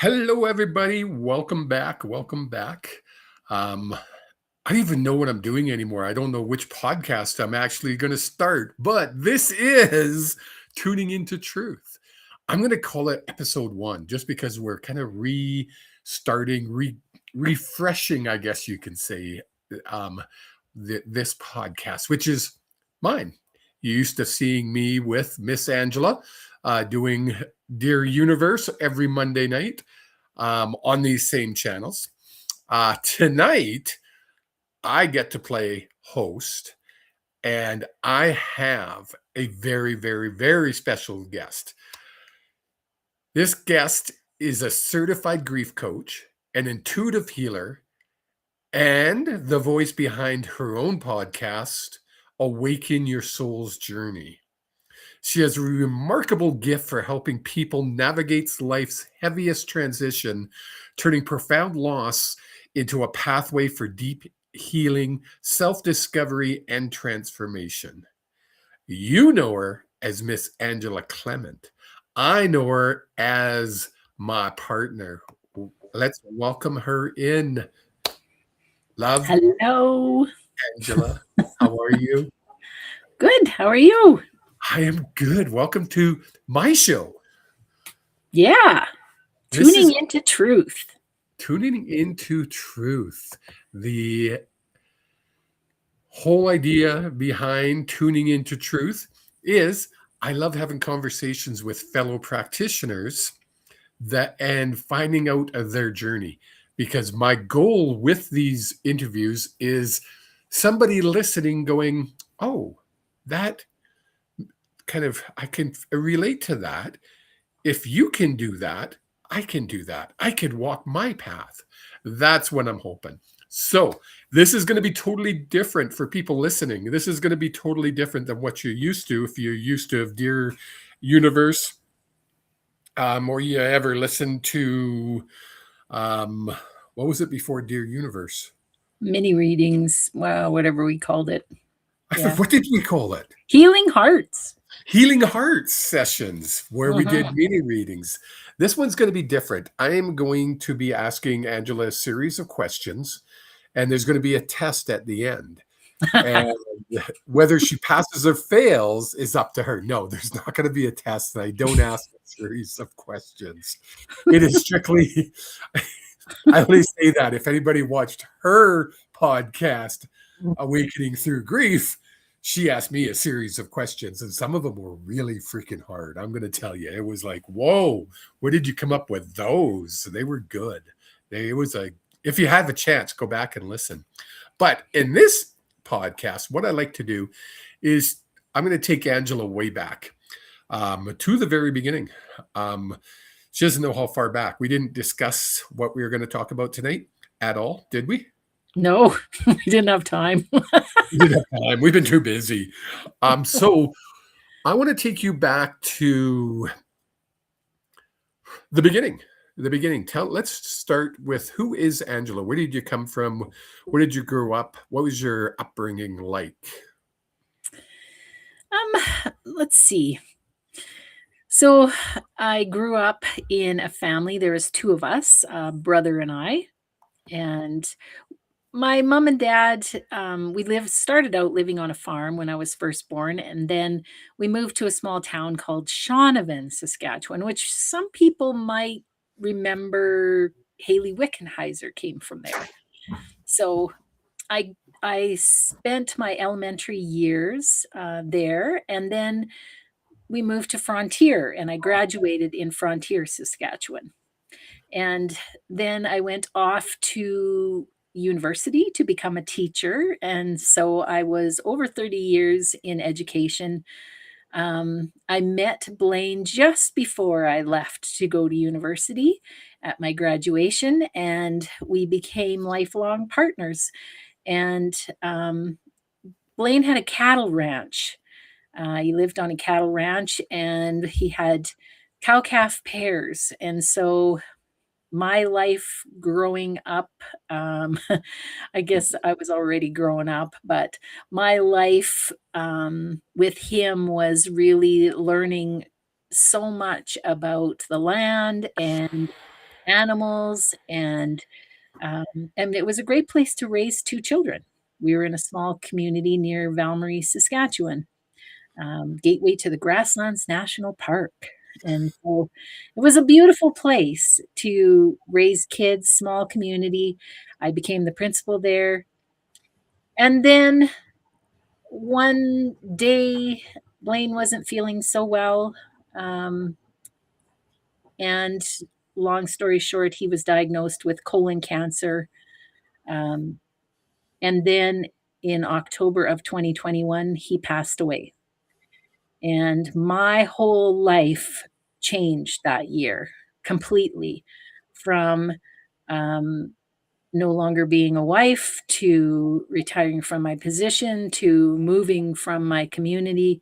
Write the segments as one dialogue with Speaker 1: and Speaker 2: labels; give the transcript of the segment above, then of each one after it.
Speaker 1: Hello, everybody. Welcome back. Welcome back. I don't even know what I'm doing anymore. I don't know which podcast I'm actually going to start, but this is Tuning into Truth. I'm going to call it episode 1 just because we're kind of restarting, refreshing, I guess you can say, um, this podcast, which is mine. You used to seeing me with Miss Angela doing Dear Universe every Monday night on these same channels. Tonight, I get to play host, and I have a very, very, very special guest. This guest is a certified grief coach, an intuitive healer, and the voice behind her own podcast, Awaken Your Soul's Journey. She has a remarkable gift for helping people navigate life's heaviest transition, turning profound loss into a pathway for deep healing, self-discovery, and transformation. You know her as Miss Angela Clement. I know her as my partner. Let's welcome her in. Love,
Speaker 2: Hello.
Speaker 1: Angela. How are you?
Speaker 2: Good. How are you?
Speaker 1: I am good. Welcome to my show.
Speaker 2: Yeah.
Speaker 1: This is
Speaker 2: Tuning into truth.
Speaker 1: Tuning into Truth. The whole idea behind tuning into truth is I love having conversations with fellow practitioners that and finding out of their journey, because my goal with these interviews is somebody listening going, oh, that kind of, I can relate to that. If you can do that, I can do that. I could walk my path. That's what I'm hoping. So, this is going to be totally different for people listening. This is going to be totally different than what you're used to if you're used to Dear Universe, or you ever listened to, um, what was it before Dear Universe?
Speaker 2: Mini readings. Wow, whatever we called it. Yeah.
Speaker 1: What did we call it?
Speaker 2: Healing hearts.
Speaker 1: Healing Hearts sessions, where we did
Speaker 2: Mhm.
Speaker 1: mini readings. This one's going to be different. I am going to be asking Angela a series of questions, and there's going to be a test at the end. And whether she passes or fails is up to her. No, there's not going to be a test. I don't ask a series of questions. It is strictly, I only say that if anybody watched her podcast, Awakening Through Grief, she asked me a series of questions, and some of them were really freaking hard. I'm going to tell you, it was like, whoa, where did you come up with those? They were good. It was a, if you have a chance, go back and listen. But in this podcast, what I like to do is I'm going to take Angela way back to the very beginning. She doesn't know how far back. We didn't discuss what we were going to talk about tonight at all, did we?
Speaker 2: No, we didn't have time.
Speaker 1: We didn't have time. We've been too busy. So I want to take you back to the beginning. The beginning. Let's start with, who is Angela? Where did you come from? Where did you grow up? What was your upbringing like?
Speaker 2: Let's see. So I grew up in a family. There was two of us, a brother and I. And my mom and dad, we started out living on a farm when I was first born, and then we moved to a small town called Shaunavon, Saskatchewan, which some people might remember. Haley Wickenheiser came from there. So I spent my elementary years there, and then we moved to Frontier, and I graduated in Frontier, Saskatchewan. And then I went off to university to become a teacher. And so I was over 30 years in education. I met Blaine just before I left to go to university at my graduation, and we became lifelong partners. And Blaine had a cattle ranch. He lived on a cattle ranch, and he had cow calf pairs. And so my life growing up, um, I guess I was already growing up, but my life with him was really learning so much about the land and animals, um, and it was a great place to raise 2 children. We were in a small community near Val-Marie, Saskatchewan, gateway to the Grasslands National Park, and so it was a beautiful place to raise kids, small community. I became the principal there, and then one day, Blaine wasn't feeling so well, um, and long story short, he was diagnosed with colon cancer, um, and then in October of 2021, he passed away. And my whole life changed that year completely from um, no longer being a wife to retiring from my position to moving from my community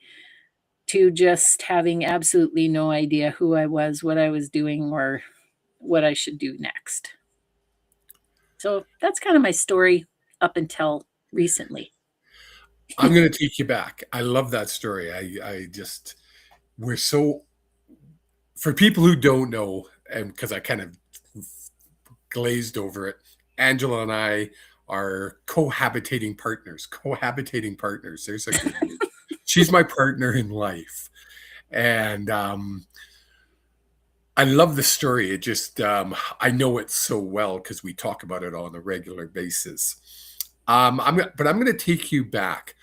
Speaker 2: to just having absolutely no idea who I was, what I was doing, or what I should do next. So that's kind of my story up until recently.
Speaker 1: I'm going to take you back. I love that story. I just, we're so, for people who don't know, and because I kind of glazed over it, Angela and I are cohabitating partners. Cohabitating partners. There's a good word. She's my partner in life. And I love the story. It just, I know it so well because we talk about it on a regular basis. But I'm going to take you back.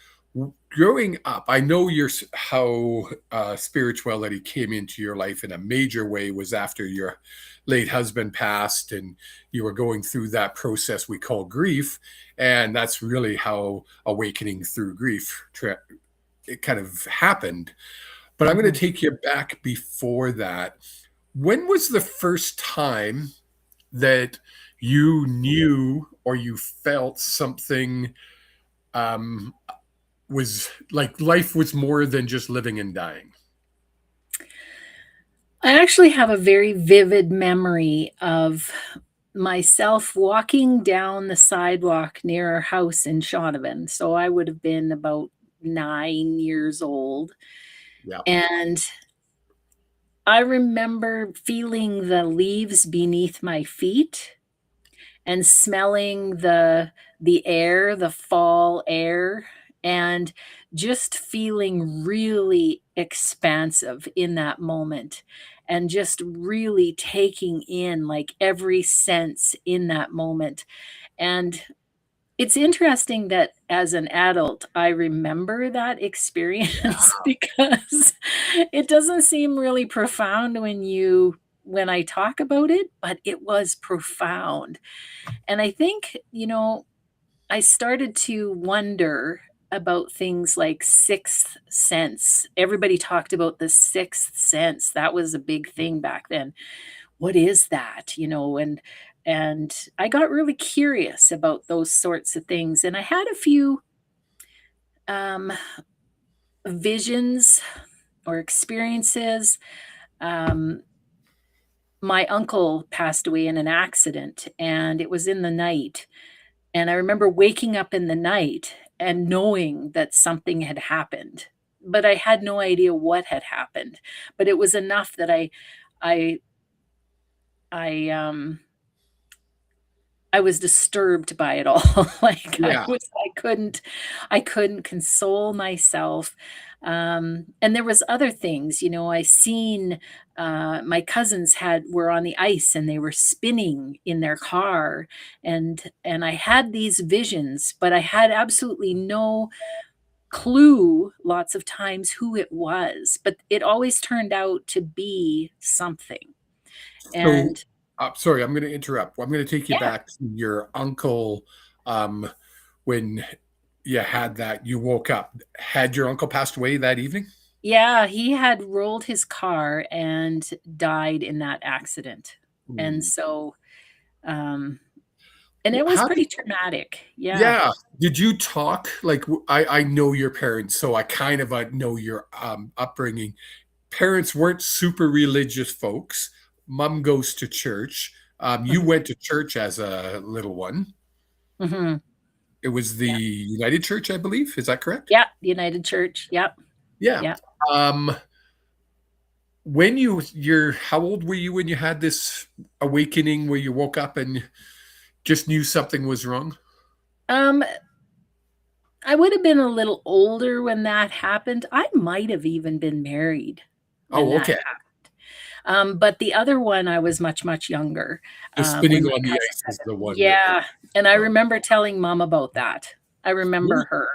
Speaker 1: Growing up, I know how spirituality came into your life in a major way was after your late husband passed, and you were going through that process we call grief, and that's really how awakening through grief it kind of happened. But I'm going to
Speaker 2: Mhm.
Speaker 1: take you back before that. When was the first time that you knew or you felt something um, was like life was more than just living and dying?
Speaker 2: I actually have a very vivid memory of myself walking down the sidewalk near our house in Shaunavon. So I would have been about 9 years old.
Speaker 1: Yeah.
Speaker 2: And I remember feeling the leaves beneath my feet and smelling the air, the fall air, and just feeling really expansive in that moment and just really taking in like every sense in that moment. And it's interesting that as an adult, I remember that experience because it doesn't seem really profound when I talk about it, but it was profound. And I think, I started to wonder about things like sixth sense. Everybody talked about the sixth sense. That was a big thing back then. What is that? And I got really curious about those sorts of things. And I had a few um, visions or experiences. Um, my uncle passed away in an accident, and it was in the night. And I remember waking up in the night and knowing that something had happened, but I had no idea what had happened. But it was enough that I I, um, I was disturbed by it all. Like,
Speaker 1: Yeah.
Speaker 2: I couldn't console myself. And there was other things, I seen, my cousins were on the ice and they were spinning in their car, and I had these visions, but I had absolutely no clue lots of times who it was, but it always turned out to be something.
Speaker 1: So,
Speaker 2: And
Speaker 1: sorry, I'm going to interrupt. I'm going to take you
Speaker 2: yeah.
Speaker 1: back to your uncle um, when you had that. You woke up. Had your uncle passed away that evening?
Speaker 2: Yeah, he had rolled his car and died in that accident. And
Speaker 1: Ooh.
Speaker 2: so, um and it was
Speaker 1: How
Speaker 2: pretty
Speaker 1: did
Speaker 2: traumatic. Yeah.
Speaker 1: Yeah. Did you talk like I know your parents, so I kind of know your upbringing. Parents weren't super religious folks. Mom goes to church. You
Speaker 2: Mhm,
Speaker 1: went to church as a little one.
Speaker 2: mhm.
Speaker 1: It was the
Speaker 2: Yeah.
Speaker 1: United Church, I believe. Is that correct?
Speaker 2: Yeah, United Church. Yep,
Speaker 1: Yeah.
Speaker 2: yep.
Speaker 1: Um, when you're how old were you when you had this awakening where you woke up and just knew something was wrong?
Speaker 2: Um, I would have been a little older when that happened. I might have even been married when
Speaker 1: Oh,
Speaker 2: that
Speaker 1: okay.
Speaker 2: happened. But the other one, I was much, much younger,
Speaker 1: The
Speaker 2: when
Speaker 1: spinning
Speaker 2: my
Speaker 1: on the
Speaker 2: cousin
Speaker 1: ice
Speaker 2: had
Speaker 1: is
Speaker 2: it.
Speaker 1: the one that.
Speaker 2: Yeah, and I
Speaker 1: Oh.
Speaker 2: remember telling mom about that. I
Speaker 1: What
Speaker 2: remember
Speaker 1: was,
Speaker 2: her.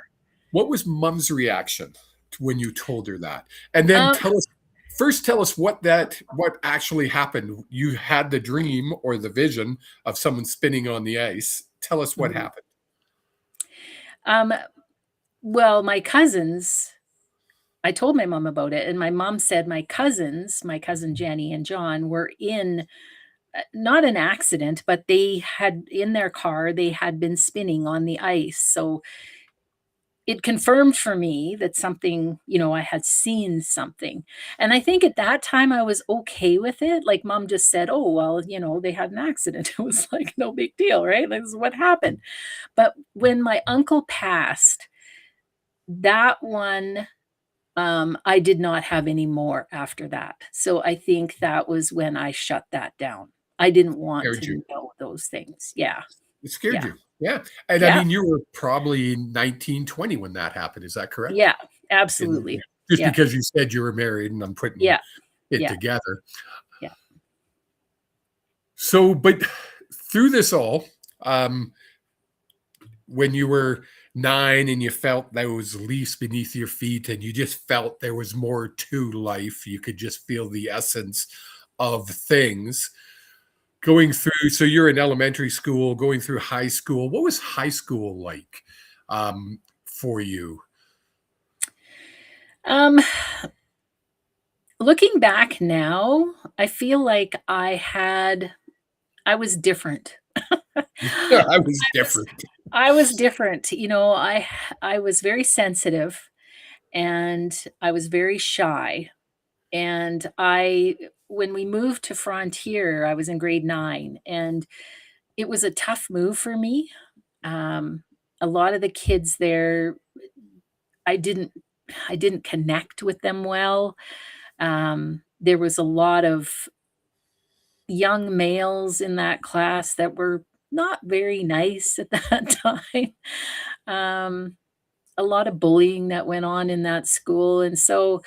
Speaker 1: what was Mom's reaction when you told her that? And then
Speaker 2: Um,
Speaker 1: tell us what actually happened. You had the dream or the vision of someone spinning on the ice. Tell us what
Speaker 2: mhm.
Speaker 1: happened.
Speaker 2: Um, well, my cousins, I told my mom about it, and my mom said my cousins, my cousin Jenny and John, were in not an accident, but they had in their car, they had been spinning on the ice. So it confirmed for me that something, I had seen something. And I think at that time I was okay with it. Like mom just said, "Oh, well, they had an accident." It was like no big deal, right? Like, this is what happened. But when my uncle passed, that one, I did not have any more after that. So I think that was when I shut that down. I didn't want
Speaker 1: Scared you.
Speaker 2: to know those things. Yeah.
Speaker 1: It scared
Speaker 2: Yeah.
Speaker 1: you. Yeah. And I
Speaker 2: Yeah.
Speaker 1: mean, you were probably 19, 20 when that happened. Is that correct?
Speaker 2: Yeah.
Speaker 1: And
Speaker 2: Absolutely.
Speaker 1: just
Speaker 2: Yeah.
Speaker 1: because you said you were married and I'm putting
Speaker 2: Yeah.
Speaker 1: it
Speaker 2: Yeah.
Speaker 1: together.
Speaker 2: Yeah.
Speaker 1: So, but through this all, um, when you were 9 and you felt those leaves beneath your feet and you just felt there was more to life, you could just feel the essence of things going through. So you're in elementary school, going through high school. What was high school like for you?
Speaker 2: Um, Looking back now, I feel like I was different.
Speaker 1: I was
Speaker 2: I was
Speaker 1: different.
Speaker 2: I was different. I was very sensitive and I was very shy. And I when we moved to Frontier, I was in grade 9, and it was a tough move for me. Um, a lot of the kids there, I didn't I didn't connect with them well. There was a lot of young males in that class that were not very nice at that time. Um, a lot of bullying that went on in that school, and so,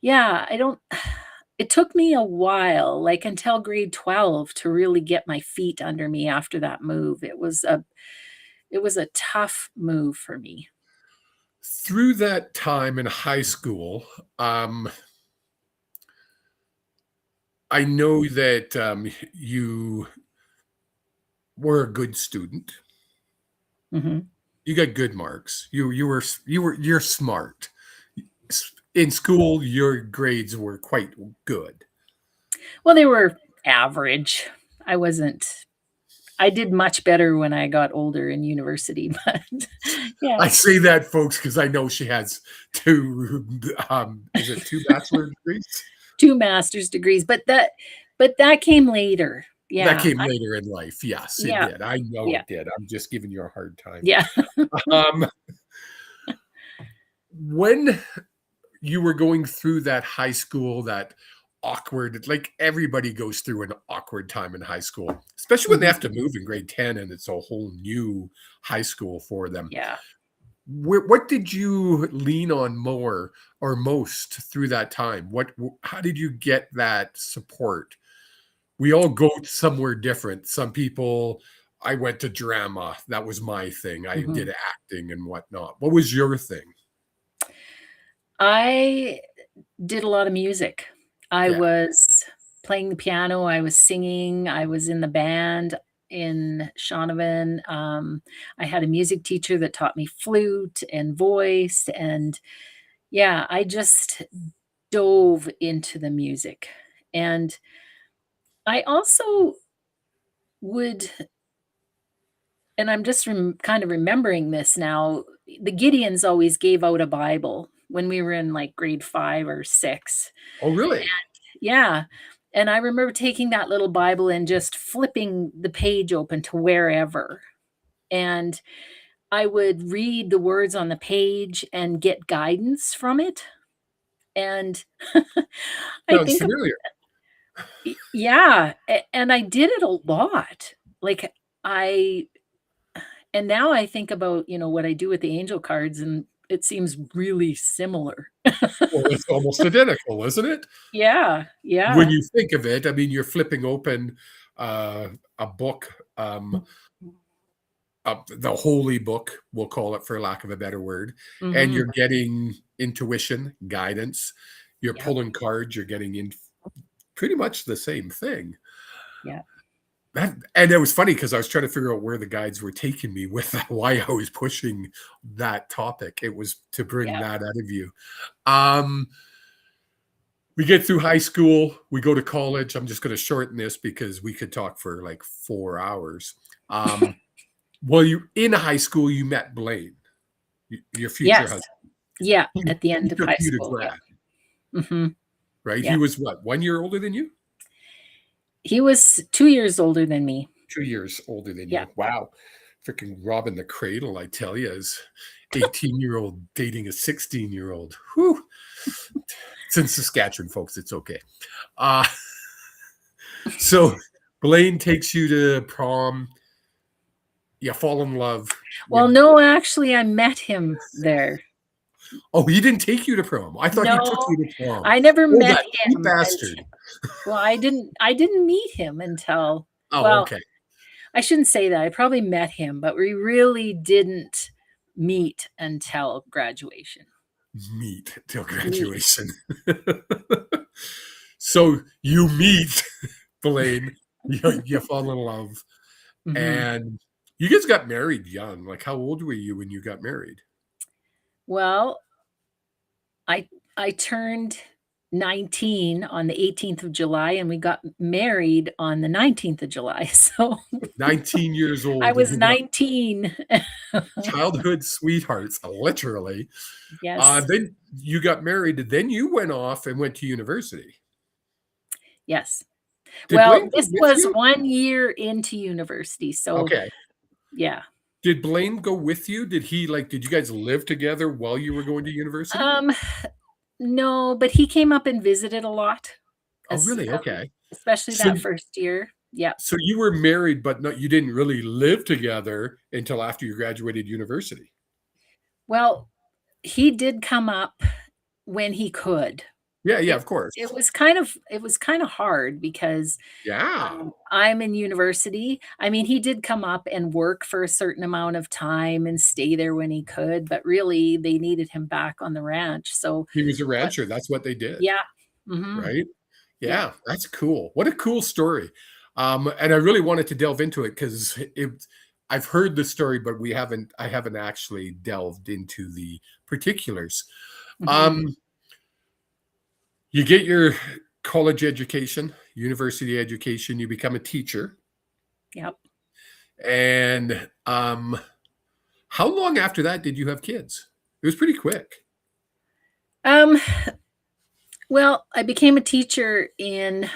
Speaker 2: yeah, I don't it took me a while, like, until grade 12 to really get my feet under me after that move. It was a tough move for me.
Speaker 1: Through that time in high school, um, I know that you were a good student.
Speaker 2: Mhm.
Speaker 1: You got good marks. You're smart. In school. Your grades were quite good.
Speaker 2: Well, they were average. I wasn't I did much better when I got older in university, but yeah,
Speaker 1: I say that, folks, because I know she has two. Is it two bachelor degrees?
Speaker 2: 2 master's degrees, but that came later.
Speaker 1: That
Speaker 2: Yeah,
Speaker 1: came later in life. Yes, it
Speaker 2: yeah,
Speaker 1: did. I know
Speaker 2: yeah,
Speaker 1: it did. I'm just giving you a hard time.
Speaker 2: yeah.
Speaker 1: Um, when you were going through that high school, that awkward, like everybody goes through an awkward time in high school, especially when they
Speaker 2: Mhm,
Speaker 1: have to move in grade 10 and it's a whole new high school for them.
Speaker 2: yeah.
Speaker 1: What did you lean on more or most through that time? How did you get that support? We all go somewhere different. Some people, I went to drama. That was my thing. I
Speaker 2: Mhm.
Speaker 1: did acting and whatnot. What was your thing?
Speaker 2: I did a lot of music. I
Speaker 1: Yeah.
Speaker 2: was playing the piano, I was singing, I was in the band in Shaunavon. I had a music teacher that taught me flute and voice, and yeah, I just dove into the music. And I also would and I'm just kind of remembering this now, the Gideons always gave out a Bible when we were in, like, grade 5 or 6.
Speaker 1: Oh, really?
Speaker 2: Yeah, and I remember taking that little Bible and just flipping the page open to wherever, and I would read the words on the page and get guidance from it, And I
Speaker 1: Sounds
Speaker 2: think
Speaker 1: familiar.
Speaker 2: yeah, and I did it a lot. Like, I and now I think about, what I do with the angel cards, and it seems really similar.
Speaker 1: Well, it's almost identical, isn't it?
Speaker 2: Yeah,
Speaker 1: When
Speaker 2: yeah.
Speaker 1: you think of it, I mean, you're flipping open a book, the holy book, we'll call it for lack of a better word, and
Speaker 2: Mhm.
Speaker 1: you're getting intuition, guidance. You're
Speaker 2: Yep,
Speaker 1: pulling cards, you're getting in pretty much the same thing.
Speaker 2: yeah,
Speaker 1: And it was funny because I was trying to figure out where the guides were taking me with that, why I was pushing that topic. It was to bring
Speaker 2: yeah.
Speaker 1: that out of you. Um, we get through high school, we go to college. I'm just going to shorten this because we could talk for like 4 hours. Well, you in high school, you met Blaine, your future
Speaker 2: Yes.
Speaker 1: husband.
Speaker 2: Yeah,
Speaker 1: He,
Speaker 2: at the
Speaker 1: he
Speaker 2: end of
Speaker 1: took
Speaker 2: high
Speaker 1: you to
Speaker 2: school,
Speaker 1: grad,
Speaker 2: yeah. Mhm.
Speaker 1: right? He
Speaker 2: Yeah.
Speaker 1: was what, 1 year older than you?
Speaker 2: He was 2 years older than me.
Speaker 1: 2 years older than
Speaker 2: Yeah.
Speaker 1: you. Wow. Freaking robbing the cradle, I tell you, as 18-year-old dating a 16-year-old. Whew. It's in Saskatchewan, folks. It's okay. Uh, so Blaine takes you to prom. You fall in love.
Speaker 2: Well,
Speaker 1: You
Speaker 2: no, actually, I met him there.
Speaker 1: Oh, he didn't take you to prom. I thought he took
Speaker 2: No,
Speaker 1: you to prom.
Speaker 2: I never
Speaker 1: Oh,
Speaker 2: met
Speaker 1: that cheap
Speaker 2: him
Speaker 1: bastard.
Speaker 2: until. Well, I didn't meet him until,
Speaker 1: Oh,
Speaker 2: well,
Speaker 1: okay.
Speaker 2: I shouldn't say that. I probably met him, but we really didn't meet until graduation.
Speaker 1: Meet till
Speaker 2: Meet.
Speaker 1: graduation. So you meet Blaine, you fall in love,
Speaker 2: Mhm.
Speaker 1: and you guys got married young. Like, how old were you when you got married?
Speaker 2: Well, I I turned 19 on the 18th of July, and we got married on the 19th of July, so
Speaker 1: 19 years
Speaker 2: I
Speaker 1: old, and
Speaker 2: was
Speaker 1: you got
Speaker 2: 19.
Speaker 1: childhood sweethearts, literally.
Speaker 2: Yes,
Speaker 1: Then you got married, and then you went off and went to university.
Speaker 2: yes.
Speaker 1: Did
Speaker 2: Well,
Speaker 1: Blaine go
Speaker 2: this
Speaker 1: with
Speaker 2: was
Speaker 1: you?
Speaker 2: 1 year into university, so
Speaker 1: Okay.
Speaker 2: yeah.
Speaker 1: Did Blaine go with you? Did you guys live together while you were going to university?
Speaker 2: Um, no, but he came up and visited a lot,
Speaker 1: Oh,
Speaker 2: as
Speaker 1: really? Okay.
Speaker 2: especially
Speaker 1: So
Speaker 2: that 1st year. Yep.
Speaker 1: so you were married, but no, you didn't really live together until after you graduated university.
Speaker 2: Well, he did come up when he could.
Speaker 1: Yeah, yeah,
Speaker 2: It
Speaker 1: of course.
Speaker 2: it was kinda hard because,
Speaker 1: Yeah.
Speaker 2: I'm in university. I mean, he did come up and work for a certain amount of time and stay there when he could, but really, they needed him back on the ranch, so
Speaker 1: He was a
Speaker 2: what.
Speaker 1: rancher. That's what they did,
Speaker 2: Yeah. Mhm.
Speaker 1: right?
Speaker 2: Yeah.
Speaker 1: Yeah, that's cool. What a cool story. And I really wanted to delve into it because I've heard the story, but I haven't actually delved into the particulars.
Speaker 2: Mhm.
Speaker 1: Um, you get your college education, university education, you become a teacher.
Speaker 2: Yep.
Speaker 1: And how long after that did you have kids? It was pretty quick.
Speaker 2: Um, well, I became a teacher in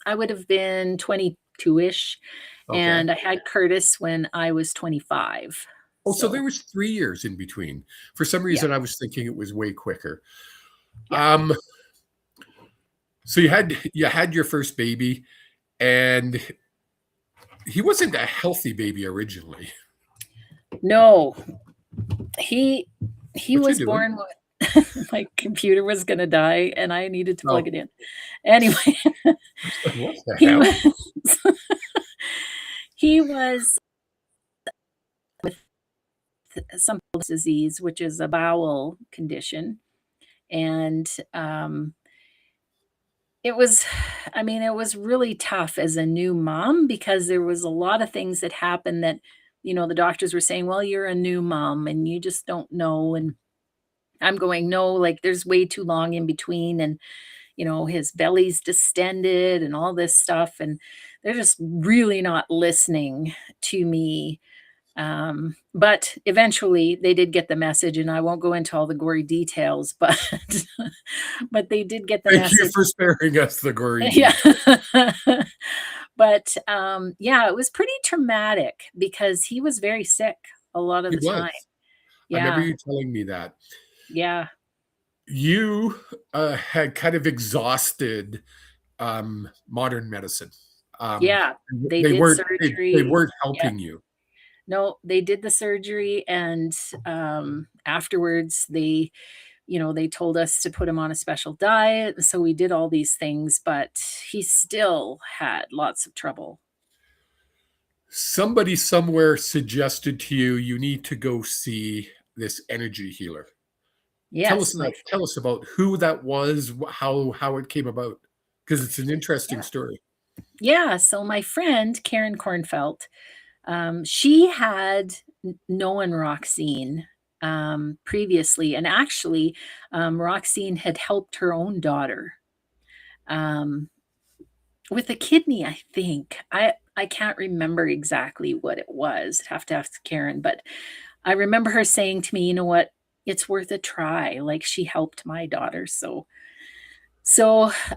Speaker 2: I would have been 22-ish,
Speaker 1: Okay.
Speaker 2: and I had Curtis when I was 25.
Speaker 1: Oh, so there
Speaker 2: So,
Speaker 1: was 3 years in between. For some
Speaker 2: yeah,
Speaker 1: reason, I was thinking it was way quicker.
Speaker 2: yeah.
Speaker 1: Um, so you had your first baby, and he wasn't a healthy baby originally.
Speaker 2: No, he he
Speaker 1: What you
Speaker 2: was
Speaker 1: doing?
Speaker 2: born with my computer was gonna die, and I needed to plug
Speaker 1: Oh,
Speaker 2: it in. Anyway,
Speaker 1: what the
Speaker 2: he
Speaker 1: hell?
Speaker 2: was he was with some disease, which is a bowel condition, and, it was I mean, it was really tough as a new mom because there was a lot of things that happened that, the doctors were saying, "Well, you're a new mom, and you just don't know," and I'm going, "No, like, there's way too long in between," and, his belly's distended and all this stuff, and they're just really not listening to me. But eventually they did get the message, and I won't go into all the gory details, but but they did get the
Speaker 1: Thank you
Speaker 2: message.
Speaker 1: for sparing us the gory
Speaker 2: Yeah.
Speaker 1: detail.
Speaker 2: But, yeah, it was pretty traumatic because he was very sick a lot of
Speaker 1: He
Speaker 2: the time.
Speaker 1: was. I remember
Speaker 2: Yeah,
Speaker 1: you telling me that.
Speaker 2: yeah.
Speaker 1: You had kind of exhausted modern medicine. Um,
Speaker 2: Yeah, they
Speaker 1: they
Speaker 2: did
Speaker 1: weren't they
Speaker 2: surgery.
Speaker 1: weren't
Speaker 2: Yeah.
Speaker 1: helping you.
Speaker 2: No, they did the surgery, and, afterwards, they told us to put him on a special diet, so we did all these things, but he still had lots of trouble.
Speaker 1: Somebody somewhere suggested to you you need to go see this energy healer.
Speaker 2: Yes,
Speaker 1: Tell us about who that was, how it came about, because it's an interesting
Speaker 2: yeah.
Speaker 1: story.
Speaker 2: Yeah, so my friend, Karen Kornfeld, she had known Roxine, previously, and actually, Roxine had helped her own daughter, um, with a kidney, I think. I can't remember exactly what it was. I'd have to ask Karen, but I remember her saying to me, "You know what? It's worth a try." Like, she helped my daughter, so,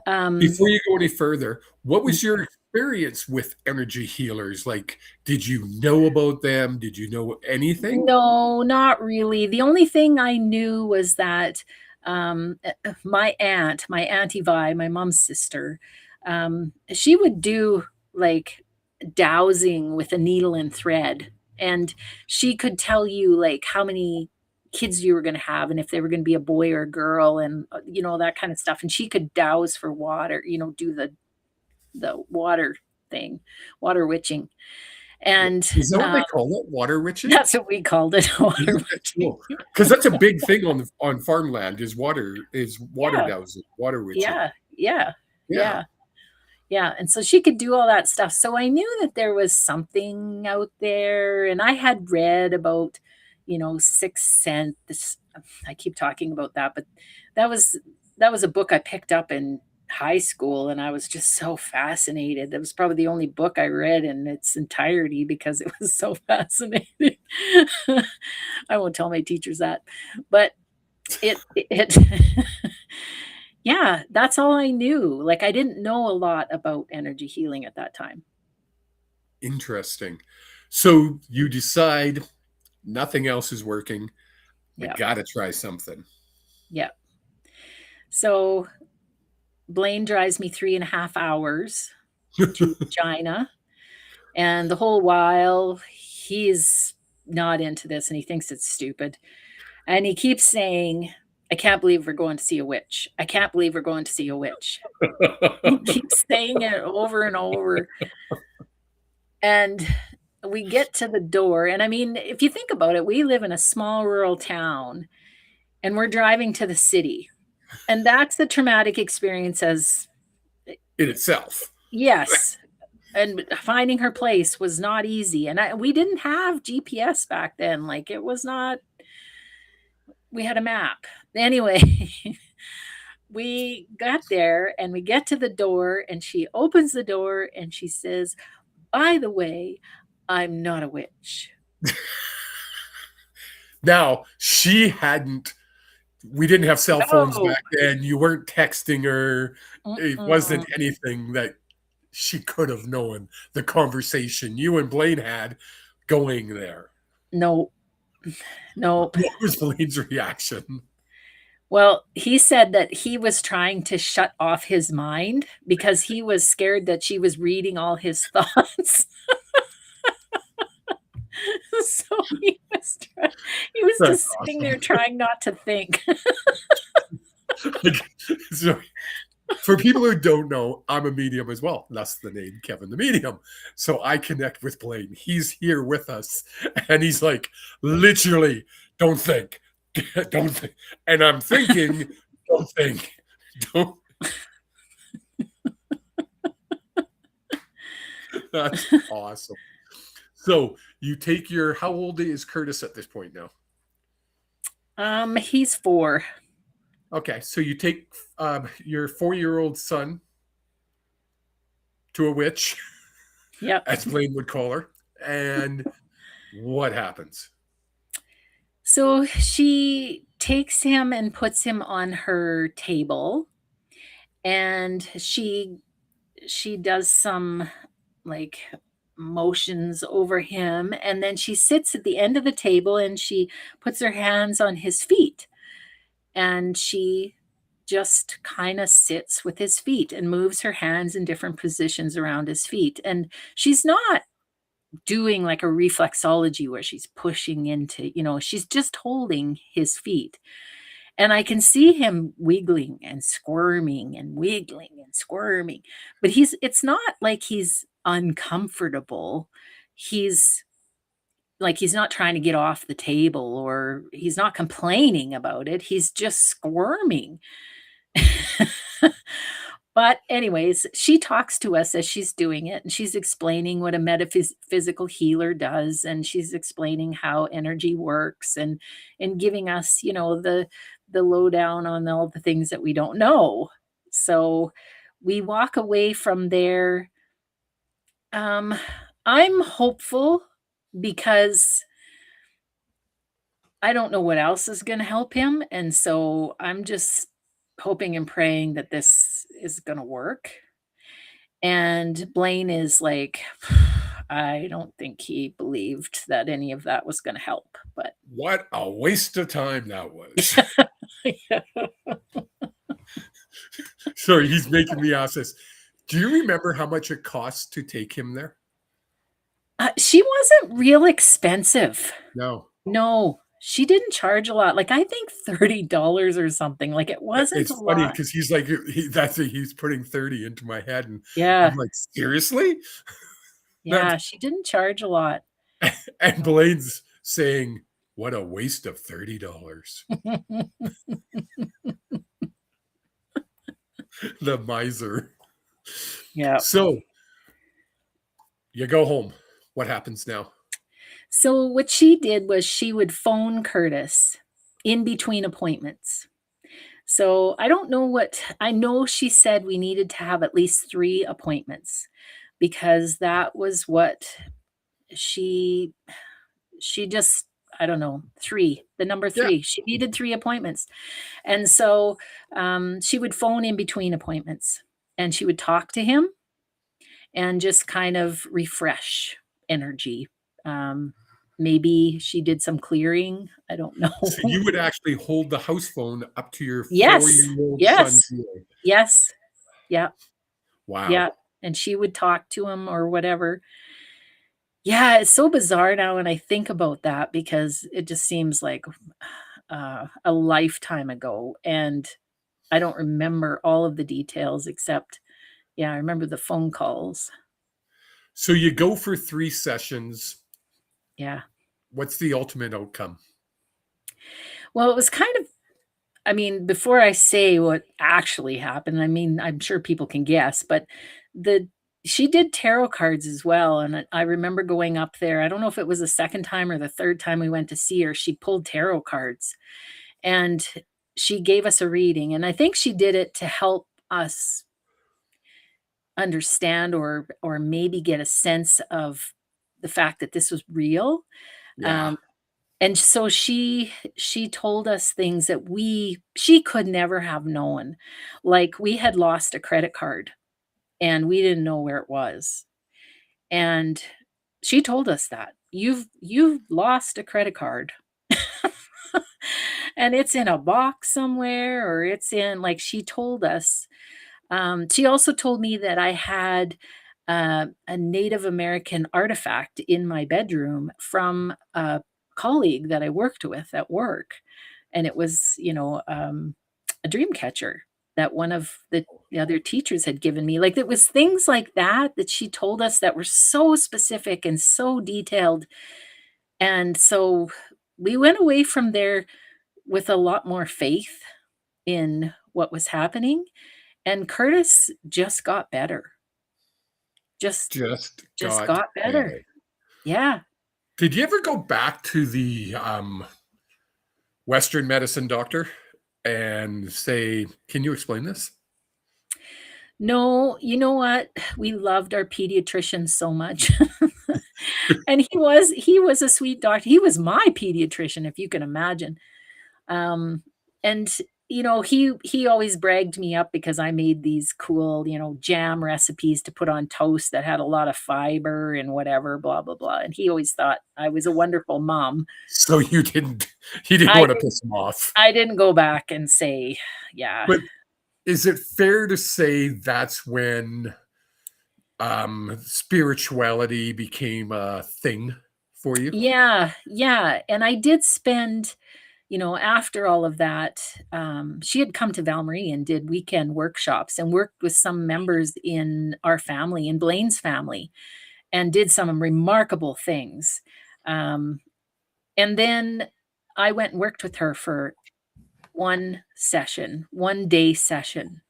Speaker 2: um
Speaker 1: Before you go any further, what was your experience with energy healers? Like, did you know about them? Did you know anything?
Speaker 2: No, not really. The only thing I knew was that, my Auntie Vi, my mom's sister, she would do, like, dowsing with a needle and thread, and she could tell you, like, how many kids you were gonna have and if they were gonna be a boy or a girl and, that kinda stuff, and she could douse for water, do the water thing, water witching, and,
Speaker 1: Is that what they call it? Water witching?
Speaker 2: that's what we called it, water
Speaker 1: Isn't that
Speaker 2: witching.
Speaker 1: cool? Because that's a big thing on farmland is water
Speaker 2: Yeah,
Speaker 1: dowsing, water witching.
Speaker 2: yeah, yeah,
Speaker 1: Yeah.
Speaker 2: yeah, yeah, and so she could do all that stuff, so I knew that there was something out there, and I had read about, Sixth Sense. I keep talking about that, but that was that was a book I picked up in high school, and I was just so fascinated. That was probably the only book I read in its entirety because it was so fascinating. I won't tell my teachers that, but it yeah, that's all I knew. Like, I didn't know a lot about energy healing at that time.
Speaker 1: Interesting. So you decide nothing else is working. I
Speaker 2: Yeah,
Speaker 1: gotta try something.
Speaker 2: yeah. So, Blaine drives me 3.5 hours to Regina, and the whole while, he's not into this, and he thinks it's stupid, and he keeps saying, "I can't believe we're going to see a witch. I can't believe we're going to see a witch." He keeps saying it over and over, and we get to the door, and I mean, if you think about it, we live in a small rural town, and we're driving to the city, and that's the traumatic experience as
Speaker 1: In itself.
Speaker 2: yes, and finding her place was not easy, and we didn't have GPS back then, like, it was not we had a map. Anyway, we got there, and we get to the door, and she opens the door, and she says, "By the way, I'm not a witch."
Speaker 1: Now, she hadn't we didn't have cell phones
Speaker 2: No.
Speaker 1: back then. You weren't texting her. It wasn't
Speaker 2: Mm-mm.
Speaker 1: anything that she could have known the conversation you and Blaine had going there.
Speaker 2: Nope, nope.
Speaker 1: What was Blaine's reaction?
Speaker 2: Well, he said that he was trying to shut off his mind because he was scared that she was reading all his thoughts. So he was
Speaker 1: That's
Speaker 2: just sitting
Speaker 1: awesome.
Speaker 2: there trying not to think.
Speaker 1: Like, so for people who don't know, I'm a medium as well. That's the name, Kevin the Medium. So I connect with Blaine. He's here with us, and he's like, literally, don't think, don't think. And I'm thinking, don't think, don't. That's awesome. So you take your, how old is Curtis at this point now?
Speaker 2: He's 4.
Speaker 1: Okay, so you take your 4-year-old son to a witch,
Speaker 2: Yep.
Speaker 1: as Blaine would call her, and what happens?
Speaker 2: So she takes him and puts him on her table, and she does some, like, motions over him, and then she sits at the end of the table, and she puts her hands on his feet, and she just kind of sits with his feet and moves her hands in different positions around his feet. And she's not doing like a reflexology where she's pushing into, she's just holding his feet. And I can see him wiggling and squirming and wiggling and squirming. But it's not like he's uncomfortable. He's he's not trying to get off the table, or he's not complaining about it. He's just squirming. But anyways, she talks to us as she's doing it, and she's explaining what a metaphysical healer does, and she's explaining how energy works, and giving us, the lowdown on all the things that we don't know. So we walk away from there. Um, I'm hopeful because I don't know what else is gonna help him, and so I'm just hoping and praying that this is gonna work. And Blaine is like, I don't think he believed that any of that was gonna help, but
Speaker 1: What a waste of time that was. Sorry, he's making me ask this. Do you remember how much it costs to take him there?
Speaker 2: She wasn't real expensive.
Speaker 1: No.
Speaker 2: No, she didn't charge a lot, like, I think $30 or something, like, it wasn't a
Speaker 1: It's funny
Speaker 2: lot.
Speaker 1: because he's like, he's putting 30 into my head, and I'm
Speaker 2: Yeah,
Speaker 1: like, seriously? That,
Speaker 2: yeah, she didn't charge a lot.
Speaker 1: and Blaine's saying, what a waste of $30. The miser.
Speaker 2: Yeah.
Speaker 1: So you go home. What happens now?
Speaker 2: So what she did was she would phone Curtis in between appointments. So I don't know what I know she said we needed to have at least 3 appointments because that was what she she just I don't know, 3, the number
Speaker 1: Yeah.
Speaker 2: 3. She needed 3 appointments. And so, she would phone in between appointments, and she would talk to him and just kind of refresh energy. Um, Maybe she did some clearing, I don't
Speaker 1: So
Speaker 2: know.
Speaker 1: you would actually hold the house phone up to your
Speaker 2: Yes,
Speaker 1: 4-year-old son's
Speaker 2: yes,
Speaker 1: ear.
Speaker 2: yes, yeah,
Speaker 1: Wow.
Speaker 2: yeah, and she would talk to him or whatever. Yeah, it's so bizarre now when I think about that because it just seems like, a lifetime ago, and I don't remember all of the details except, yeah, I remember the phone calls.
Speaker 1: So you go for 3 sessions.
Speaker 2: Yeah.
Speaker 1: What's the ultimate outcome?
Speaker 2: Well, it was kind of I mean, before I say what actually happened, I mean, I'm sure people can guess, but the she did tarot cards as well, and I remember going up there. I don't know if it was the 2nd time or the 3rd time we went to see her, she pulled tarot cards, and she gave us a reading, and I think she did it to help us understand or maybe get a sense of the fact that this was real.
Speaker 1: Yeah.
Speaker 2: Um, and so she told us things that she could never have known. Like, we had lost a credit card, and we didn't know where it was. And she told us that, "You've lost a credit card, and it's in a box somewhere, or it's in" like, she told us. She also told me that I had, a Native American artifact in my bedroom from a colleague that I worked with at work, and it was, a dream catcher that one of the other teachers had given me. Like, it was things like that that she told us that were so specific and so detailed, and so we went away from there with a lot more faith in what was happening, and Curtis just got better. Just
Speaker 1: Just
Speaker 2: just
Speaker 1: got
Speaker 2: got better.
Speaker 1: better.
Speaker 2: Yeah.
Speaker 1: Did you ever go back to the Western medicine doctor and say, "Can you explain this?"
Speaker 2: No, you know what? We loved our pediatrician so much. And he was a sweet doctor. He was my pediatrician, if you can imagine. Um, and he always bragged me up because I made these cool, jam recipes to put on toast that had a lot of fiber and whatever, blah, blah, blah, and he always thought I was a wonderful mom.
Speaker 1: So you didn't
Speaker 2: I
Speaker 1: want to piss him off.
Speaker 2: I didn't go back and say, yeah.
Speaker 1: But is it fair to say that's when spirituality became a thing for you?
Speaker 2: Yeah, yeah, and I did spend, after all of that, she had come to Val Marie and did weekend workshops and worked with some members in our family, in Blaine's family, and did some remarkable things. Um, and then I went and worked with her for one day session.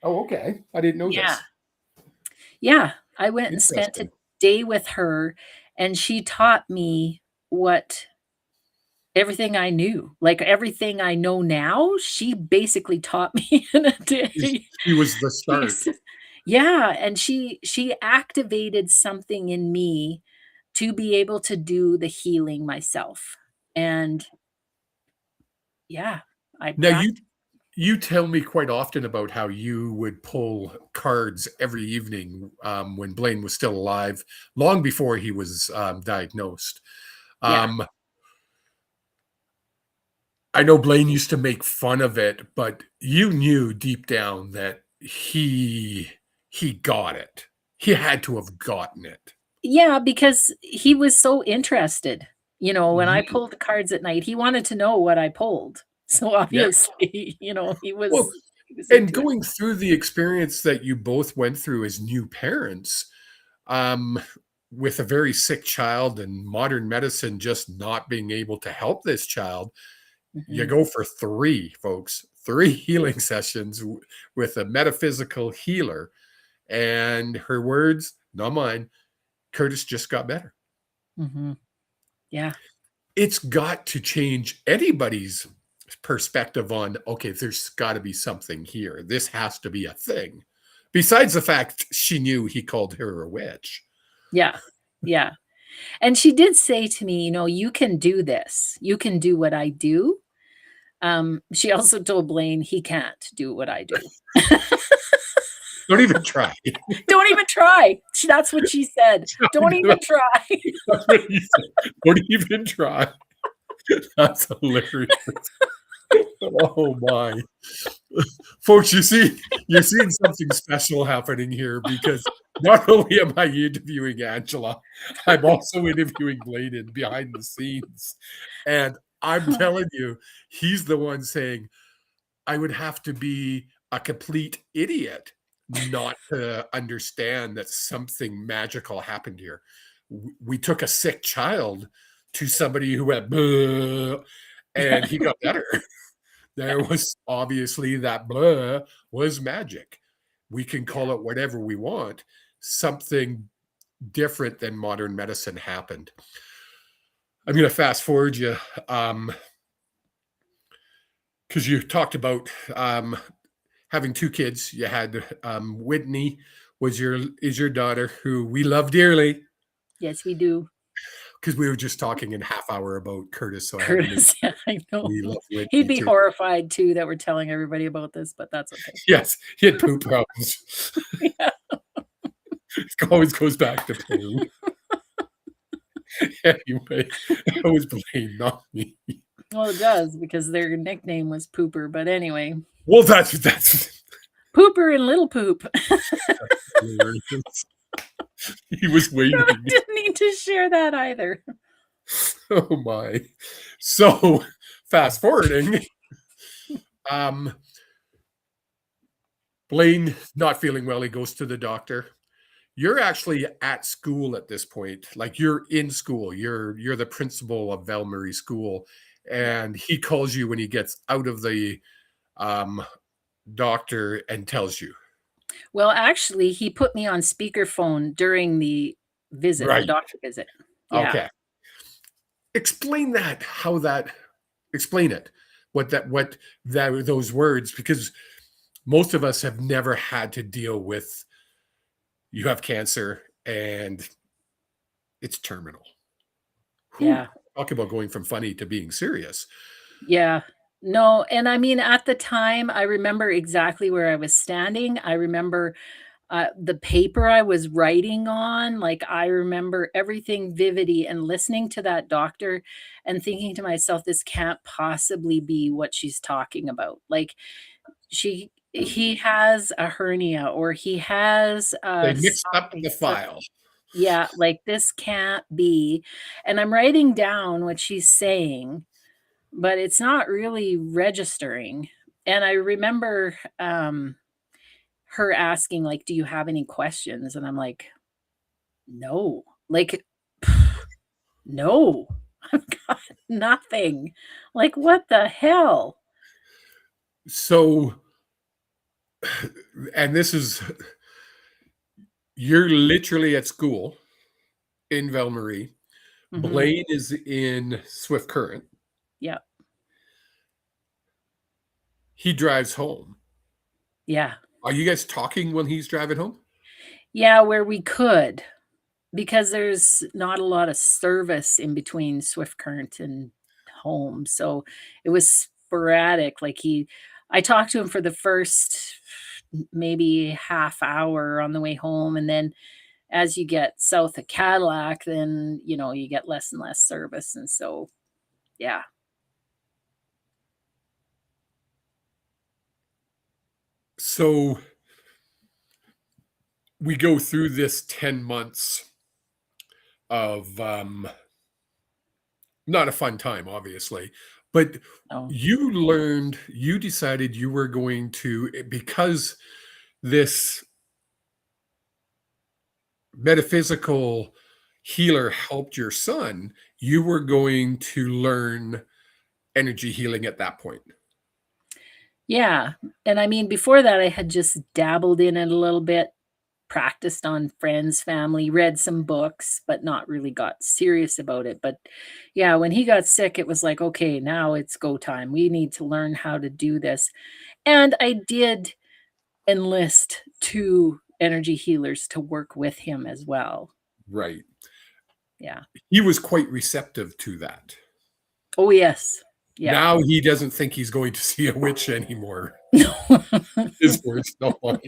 Speaker 1: Oh, okay. I didn't know
Speaker 2: Yeah.
Speaker 1: this.
Speaker 2: Yeah. I went and spent a
Speaker 1: Interesting.
Speaker 2: day with her, and she taught me what everything I knew. Like, everything I know now, she basically taught me in a day.
Speaker 1: She was the start.
Speaker 2: She's Yeah, and she activated something in me to be able to do the healing myself. And yeah, I
Speaker 1: Now you
Speaker 2: practiced.
Speaker 1: you tell me quite often about how you would pull cards every evening when Blaine was still alive, long before he was diagnosed.
Speaker 2: Yeah.
Speaker 1: Um, I know Blaine used to make fun of it, but you knew deep down that he got it. He had to have gotten it.
Speaker 2: Yeah, because he was so interested. When I
Speaker 1: Mhm.
Speaker 2: pulled the cards at night, he wanted to know what I pulled. So,
Speaker 1: Yeah.
Speaker 2: obviously,
Speaker 1: Well,
Speaker 2: he was
Speaker 1: and
Speaker 2: into it.
Speaker 1: going through the experience that you both went through as new parents, um, with a very sick child and modern medicine just not being able to help this child, you
Speaker 2: Mhm.
Speaker 1: go for three, folks, three healing sessions with a metaphysical healer. And her words, not mine, Curtis just got better.
Speaker 2: Mhm. Yeah.
Speaker 1: It's got to change anybody's perspective on, okay, there's got to be something here. This has to be a thing. Besides the fact she knew he called her a witch.
Speaker 2: Yeah. Yeah. And she did say to me, "You can do this. You can do what I do." She also told Blaine he can't do what I do.
Speaker 1: Don't even try.
Speaker 2: "Don't even try." That's what she said. "Don't even try."
Speaker 1: That's what he said. Don't even try. That's hilarious. Oh my. Folks, you're seeing something special happening here because not only am I interviewing Angela, I'm also interviewing Bladen behind the scenes. And I'm telling you, he's the one saying, I would have to be a complete idiot not to understand that something magical happened here. We took a sick child to somebody who went, "Bleh," and he got better. There was obviously that blah was magic. We can
Speaker 2: Yeah.
Speaker 1: call it whatever we want. Something different than modern medicine happened. I'm going to fast forward you because you talked about having two kids. You had Whitney is your daughter who we love dearly
Speaker 2: Yes, we do.
Speaker 1: because we were just talking in half hour about Curtis, so I had to make
Speaker 2: Curtis, yeah, I know.
Speaker 1: we love
Speaker 2: He'd
Speaker 1: Whitney
Speaker 2: be
Speaker 1: too.
Speaker 2: horrified too that we're telling everybody about this, but that's okay.
Speaker 1: Yes, he had poop problems.
Speaker 2: Yeah.
Speaker 1: It always goes back to poo. Anyway, that was Blaine, not me.
Speaker 2: Well, it does because their nickname was Pooper, but anyway.
Speaker 1: Well, that's
Speaker 2: Pooper and Little Poop.
Speaker 1: hilarious. He was
Speaker 2: I
Speaker 1: waiting.
Speaker 2: didn't need to share that either.
Speaker 1: Oh my. So fast forwarding, um, Blaine not feeling well, he goes to the doctor. You're actually at school at this point. Like you're in school. You're the principal of Val Murray School.
Speaker 2: Yeah.
Speaker 1: And he calls you when he gets out of the um, doctor and tells you.
Speaker 2: Well, actually, he put me on speakerphone during the
Speaker 1: Right.
Speaker 2: doctor visit. Yeah.
Speaker 1: Okay. Explain that, how that explain it. What those words, because most of us have never had to deal with you have cancer and it's terminal. Whew,
Speaker 2: Yeah.
Speaker 1: talk about going from funny to being serious.
Speaker 2: Yeah. No, and I mean, at the time, I remember exactly where I was standing. I remember, the paper I was writing on, like, I remember everything vividly and listening to that doctor and thinking to myself, "This can't possibly be what she's talking about." Like, he has a hernia or he has
Speaker 1: They mixed up
Speaker 2: something
Speaker 1: the
Speaker 2: so
Speaker 1: file.
Speaker 2: yeah, like, this can't be, and I'm writing down what she's saying, but it's not really registering, and I remember, her asking, like, "Do you have any questions?" And I'm like, "No." Like, "No. I've got nothing." Like, "What the hell?"
Speaker 1: So, and this is, you're literally at school in Val Marie.
Speaker 2: Mhm.
Speaker 1: Blaine is in Swift Current.
Speaker 2: Yeah.
Speaker 1: He drives home.
Speaker 2: Yeah.
Speaker 1: Are you guys talking when he's driving home?
Speaker 2: Yeah, where we could, because there's not a lot of service in between Swift Current and home, so it was sporadic, like, he I talked to him for the first maybe half hour on the way home, and then as you get south of Cadillac, then, you get less and less service, and so, yeah.
Speaker 1: So we go through this 10 months of not a fun time, obviously, but
Speaker 2: Oh,
Speaker 1: you decided you were going to, because this metaphysical healer helped your son, you were going to learn energy healing at that point.
Speaker 2: yeah, and I mean, before that, I had just dabbled in it a little bit, practiced on friends, family, read some books, but not really got serious about it, but, yeah, when he got sick, it was like, "Okay, now it's go time. We need to learn how to do this," and I did enlist 2 energy healers to work with him as well.
Speaker 1: Right.
Speaker 2: Yeah.
Speaker 1: He was quite receptive to that.
Speaker 2: Oh, yes. Yeah.
Speaker 1: Now he doesn't think he's going to see a witch anymore. His words, not mine.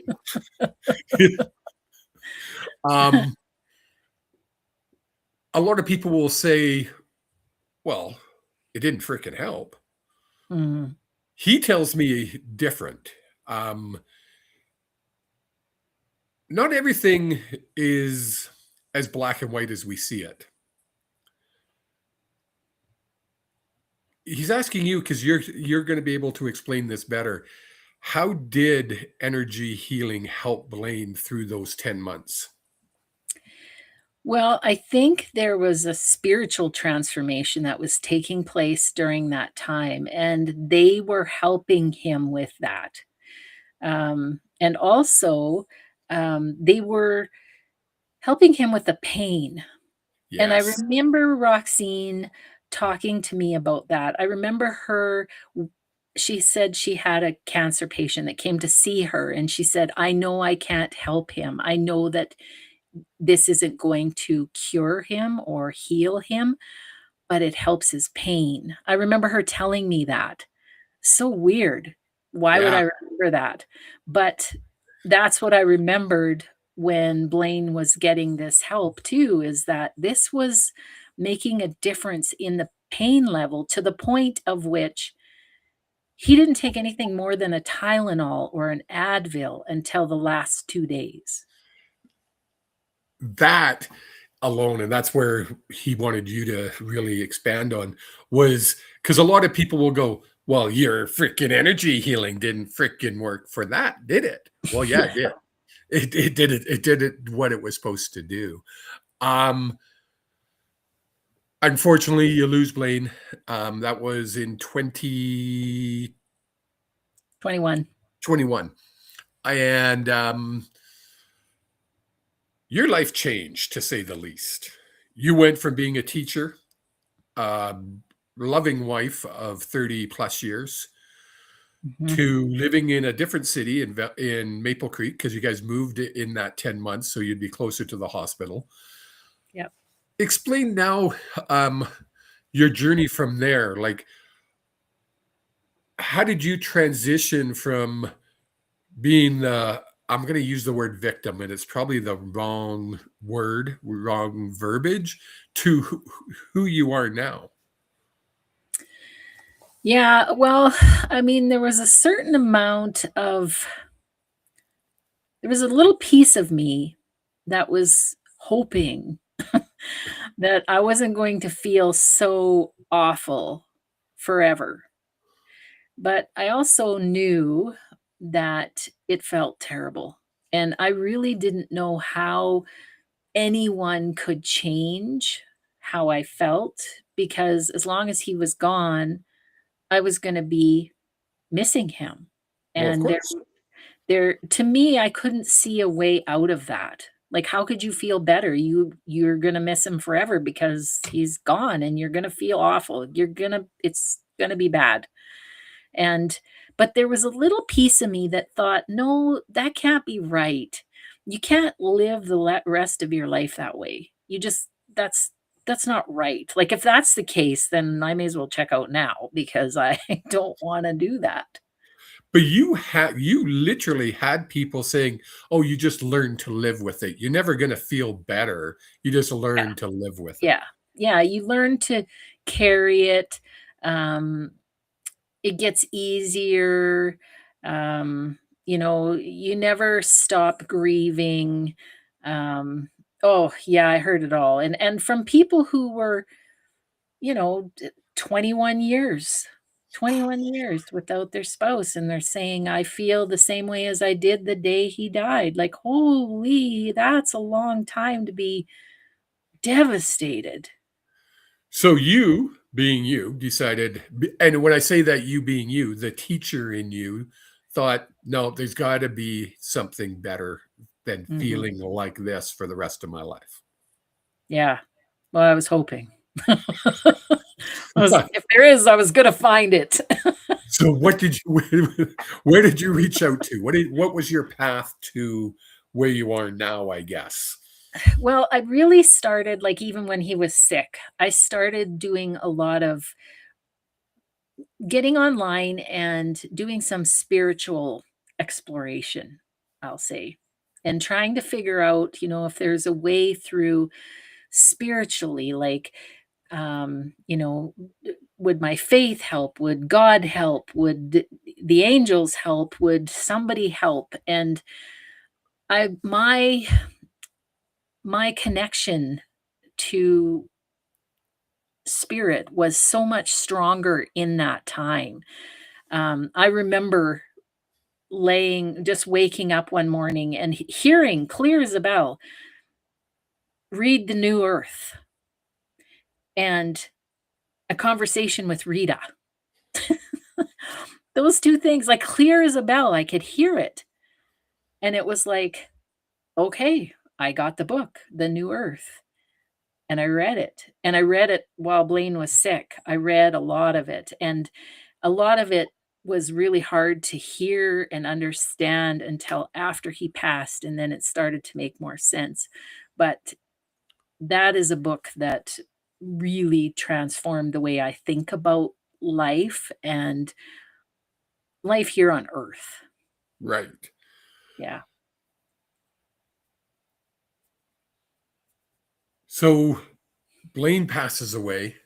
Speaker 1: um, a lot of people will say, well, it didn't freaking help.
Speaker 2: Mhm.
Speaker 1: He tells me different. Um, not everything is as black and white as we see it. He's asking you because you're going to be able to explain this better. How did energy healing help Blaine through those 10 months?
Speaker 2: Well, I think there was a spiritual transformation that was taking place during that time, and they were helping him with that. And also, they were helping him with the pain. And I
Speaker 1: Yes.
Speaker 2: remember Roxine talking to me about that. I remember her she said she had a cancer patient that came to see her, and she said, "I know I can't help him. I know that this isn't going to cure him or heal him, but it helps his pain." I remember her telling me that. So weird. Why would
Speaker 1: Yeah.
Speaker 2: I remember that? But that's what I remembered when Blaine was getting this help too, is that this was making a difference in the pain level to the point of which he didn't take anything more than a Tylenol or an Advil until the last 2 days.
Speaker 1: That alone, and that's where he wanted you to really expand on, was because a lot of people will go, well, your freaking energy healing didn't freaking work for that, did it? Well, yeah, it did. It did it. It did it what it was supposed to do. Um, Unfortunately, you lose Blaine. That was in
Speaker 2: 21.
Speaker 1: 2021. And your life changed, to say the least. You went from being a teacher, loving wife of 30 plus years,
Speaker 2: Mhm.
Speaker 1: to living in a different city in Maple Creek because you guys moved in that 10 months so you'd be closer to the hospital.
Speaker 2: Yep.
Speaker 1: Explain now, um, your journey from there. Like, how did you transition from being the, I'm going to use the word victim, and it's probably the wrong word, wrong verbiage, to who you are now?
Speaker 2: Yeah, well, I mean, there was a little piece of me that was hoping that I wasn't going to feel so awful forever. But I also knew that it felt terrible. And I really didn't know how anyone could change how I felt because as long as he was gone, I was going to be missing him.
Speaker 1: Well, of
Speaker 2: And
Speaker 1: course.
Speaker 2: to me, I couldn't see a way out of that. Like, how could you feel better? You're gonna miss him forever because he's gone and you're gonna feel awful. It's gonna be bad. And but there was a little piece of me that thought, no, that can't be right. You can't live the rest of your life that way. You just that's not right. Like if that's the case, then I may as well check out now because I don't want to do that.
Speaker 1: But you literally had people saying, "Oh, you just learn to live with it. You're never going to feel better. You just learn to live with it."
Speaker 2: Yeah. Yeah, you learn to carry it. Um, it gets easier. You never stop grieving. Oh, yeah, I heard it all. And from people who were, 21 years, 21 years without their spouse and they're saying I feel the same way as I did the day he died. Like, holy, that's a long time to be devastated.
Speaker 1: So you, being you, decided, and when I say that, you being you, the teacher in you thought, no, there's got to be something better than
Speaker 2: Mhm.
Speaker 1: feeling like this for the rest of my life.
Speaker 2: Yeah. Well, I was hoping. If there is, I was gonna find it.
Speaker 1: So what did you where did you reach out to? What was your path to where you are now, I guess?
Speaker 2: Well, I really started, like, even when he was sick, I started doing a lot of getting online and doing some spiritual exploration, I'll say, and trying to figure out, if there's a way through spiritually, like, would my faith help? Would God help? Would the angels help? Would somebody help? And I my connection to spirit was so much stronger in that time. I remember just waking up one morning and hearing clear as a bell, read the New Earth and a conversation with Rita. Those two things, like clear as a bell, I could hear it. And it was like, okay, I got the book, The New Earth, and I read it. And I read it while Blaine was sick. I read a lot of it. And a lot of it was really hard to hear and understand until after he passed. And then it started to make more sense. But that is a book that really transformed the way I think about life and life here on earth.
Speaker 1: Right.
Speaker 2: Yeah.
Speaker 1: So Blaine passes away.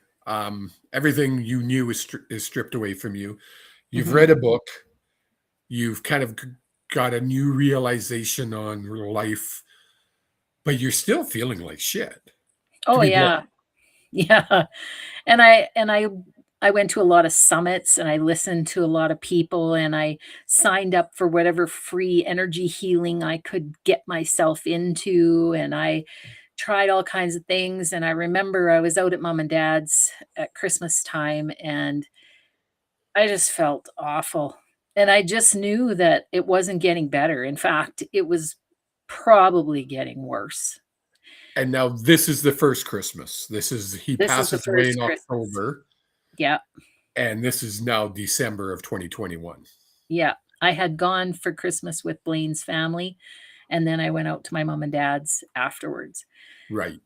Speaker 1: Everything you knew is stripped away from you. You've
Speaker 2: Mhm.
Speaker 1: read a book. You've kind of got a new realization on life, but you're still feeling like shit. To
Speaker 2: Oh,
Speaker 1: be blunt.
Speaker 2: yeah. Yeah. And I went to a lot of summits and I listened to a lot of people and I signed up for whatever free energy healing I could get myself into and I tried all kinds of things and I remember I was out at mom and dad's at Christmas time and I just felt awful. And I just knew that it wasn't getting better. In fact, it was probably getting worse.
Speaker 1: And now this is the first Christmas. He
Speaker 2: This is the
Speaker 1: passes away
Speaker 2: first
Speaker 1: in
Speaker 2: Christmas.
Speaker 1: October,
Speaker 2: Yeah.
Speaker 1: and this is now December of 2021.
Speaker 2: Yeah, I had gone for Christmas with Blaine's family, and then I went out to my mom and dad's afterwards.
Speaker 1: Right.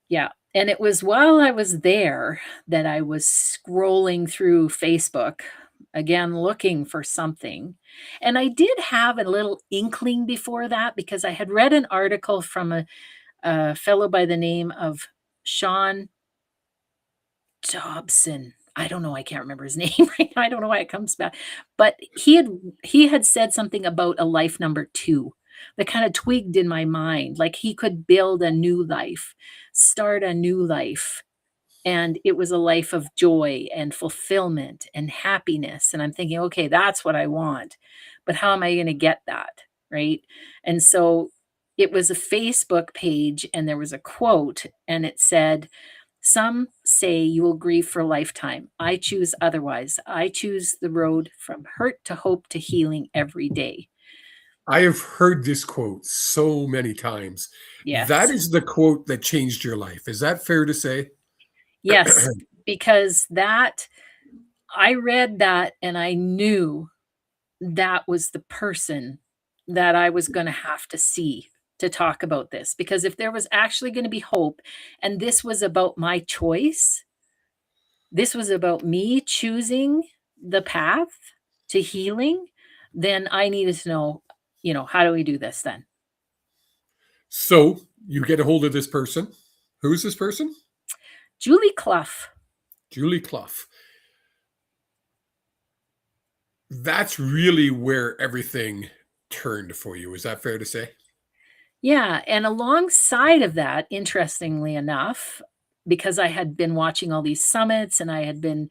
Speaker 2: Yeah, and it was while I was there that I was scrolling through Facebook, again, looking for something. And I did have a little inkling before that because I had read an article from a fellow by the name of Sean Dobson. I don't know, I can't remember his name right now, I don't know why it comes back, but he had said something about a life number 2 that kinda twigged in my mind, like he could build a new life, start a new life, and it was a life of joy and fulfillment and happiness, and I'm thinking, "Okay, that's what I want, but how am I gonna get that?" Right? And so, it was a Facebook page, and there was a quote, and it said, "Some say you will grieve for a lifetime. I choose otherwise. I choose the road from hurt to hope to healing every day."
Speaker 1: I have heard this quote so many times. That
Speaker 2: Yes.
Speaker 1: is the quote that changed your life. Is that fair to say?
Speaker 2: Yes, because that I read that and I knew that was the person that I was gonna have to see to talk about this, because if there was actually gonna be hope and this was about my choice, this was about me choosing the path to healing, then I needed to know, how do we do this then?
Speaker 1: So you get a hold of this person. Who's this person?
Speaker 2: Julie Clough.
Speaker 1: Julie Clough. That's really where everything turned for you. Is that fair to say?
Speaker 2: Yeah, and alongside of that, interestingly enough, because I had been watching all these summits and I had been,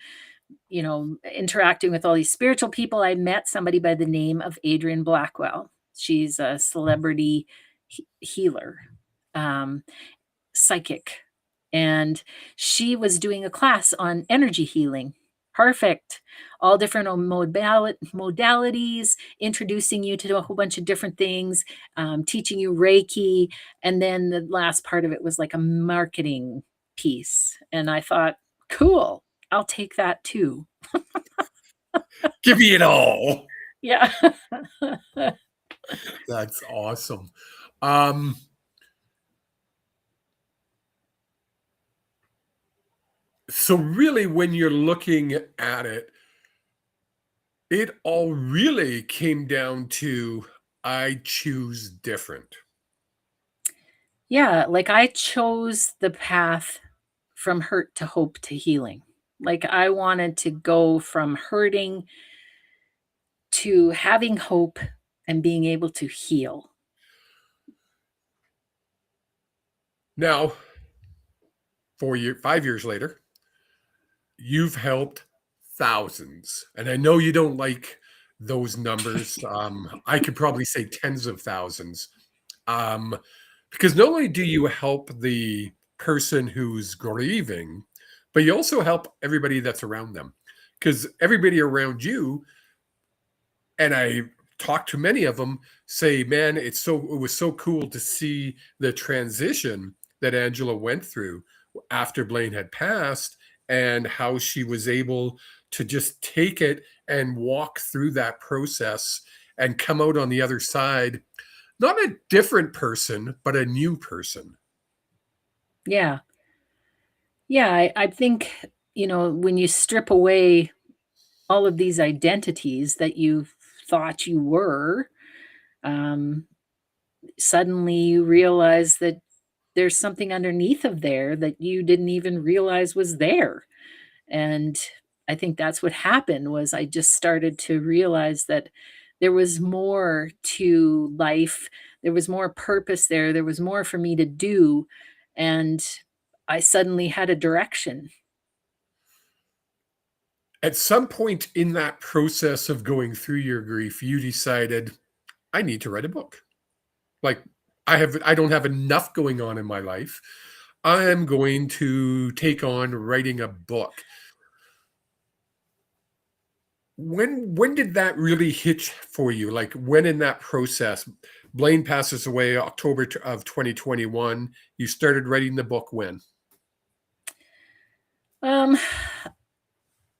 Speaker 2: interacting with all these spiritual people, I met somebody by the name of Adrienne Blackwell. She's a celebrity healer, um, psychic, and she was doing a class on energy healing. Perfect. All different modalities, introducing you to a whole bunch of different things, teaching you Reiki. And then the last part of it was like a marketing piece. And I thought, cool, I'll take that too.
Speaker 1: Give me it all.
Speaker 2: Yeah.
Speaker 1: That's awesome. Um, so really, when you're looking at it, it all really came down to I choose different.
Speaker 2: Yeah. Like I chose the path from hurt to hope to healing. Like I wanted to go from hurting to having hope and being able to heal.
Speaker 1: Now, 5 years later, you've helped thousands. And I know you don't like those numbers. I could probably say tens of thousands. Um, because not only do you help the person who's grieving, but you also help everybody that's around them. Because everybody around you, and I talked to many of them, say, man, it was so cool to see the transition that Angela went through after Blaine had passed, and how she was able to just take it and walk through that process and come out on the other side, not a different person, but a new person.
Speaker 2: Yeah. Yeah. I think, when you strip away all of these identities that you thought you were, um, suddenly you realize that there's something underneath of there that you didn't even realize was there. And I think that's what happened was I just started to realize that there was more to life. There was more purpose there. There was more for me to do. And I suddenly had a direction.
Speaker 1: At some point in that process of going through your grief, you decided, I need to write a book. Like, I don't have enough going on in my life. I am going to take on writing a book. When did that really hit for you? Like, when in that process? Blaine passes away October of 2021. You started writing the book when?
Speaker 2: Um,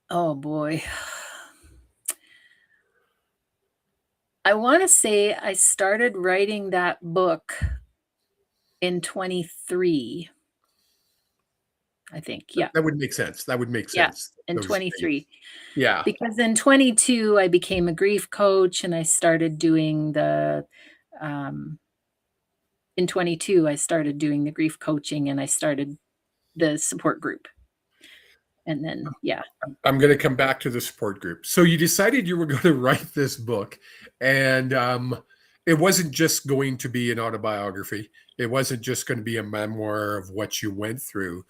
Speaker 2: oh boy. I want to say I started writing that book in 23. I think. Yeah.
Speaker 1: That would make sense. That would make
Speaker 2: Yeah.
Speaker 1: sense.
Speaker 2: And
Speaker 1: Those
Speaker 2: 23.
Speaker 1: dates. Yeah.
Speaker 2: Because in 22, I became a grief coach and I started doing um, in 22, I started doing the grief coaching and I started the support group. And then, yeah.
Speaker 1: I'm going to come back to the support group. So you decided you were going to write this book, and it wasn't just going to be an autobiography. It wasn't just going to be a memoir of what you went through,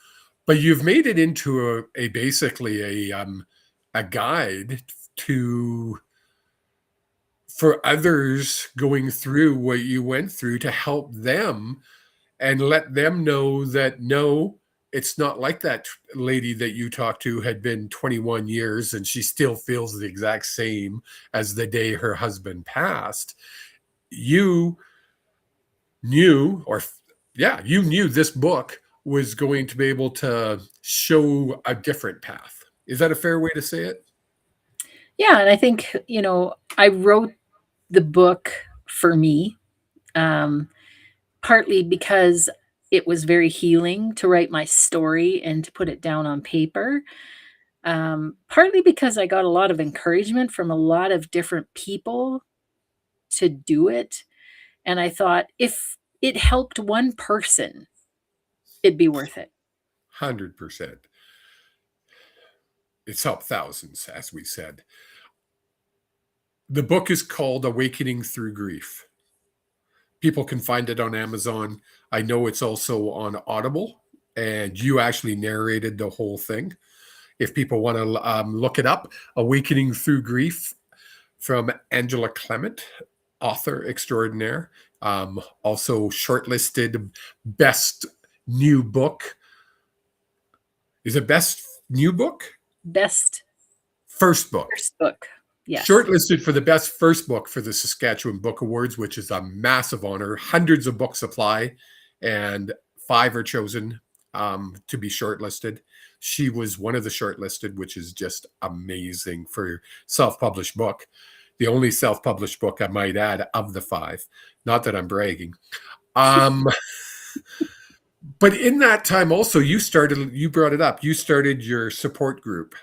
Speaker 1: but you've made it into a basically a guide to for others going through what you went through to help them and let them know that no, it's not like that lady that you talked to had been 21 years and she still feels the exact same as the day her husband passed. You knew, or yeah, you knew this book was going to be able to show a different path. Is that a fair way to say it?
Speaker 2: Yeah. And I think, I wrote the book for me, um, partly because it was very healing to write my story and to put it down on paper. Partly because I got a lot of encouragement from a lot of different people to do it. And I thought if it helped one person, it'd be worth it.
Speaker 1: 100%. It's helped thousands, as we said. The book is called Awakening Through Grief. People can find it on Amazon. I know it's also on Audible, and you actually narrated the whole thing. If people want to look it up, Awakening Through Grief from Angela Clement, author extraordinaire. Also shortlisted best new book. Is it best new book?
Speaker 2: Best
Speaker 1: First book.
Speaker 2: first book. Yes.
Speaker 1: Shortlisted for the best first book for the Saskatchewan Book Awards, which is a massive honor. Hundreds of books apply, and 5 are chosen to be shortlisted. She was one of the shortlisted, which is just amazing for self-published book. The only self-published book, I might add, of the 5. Not that I'm bragging. Um, but in that time also, you brought it up, you started your support group.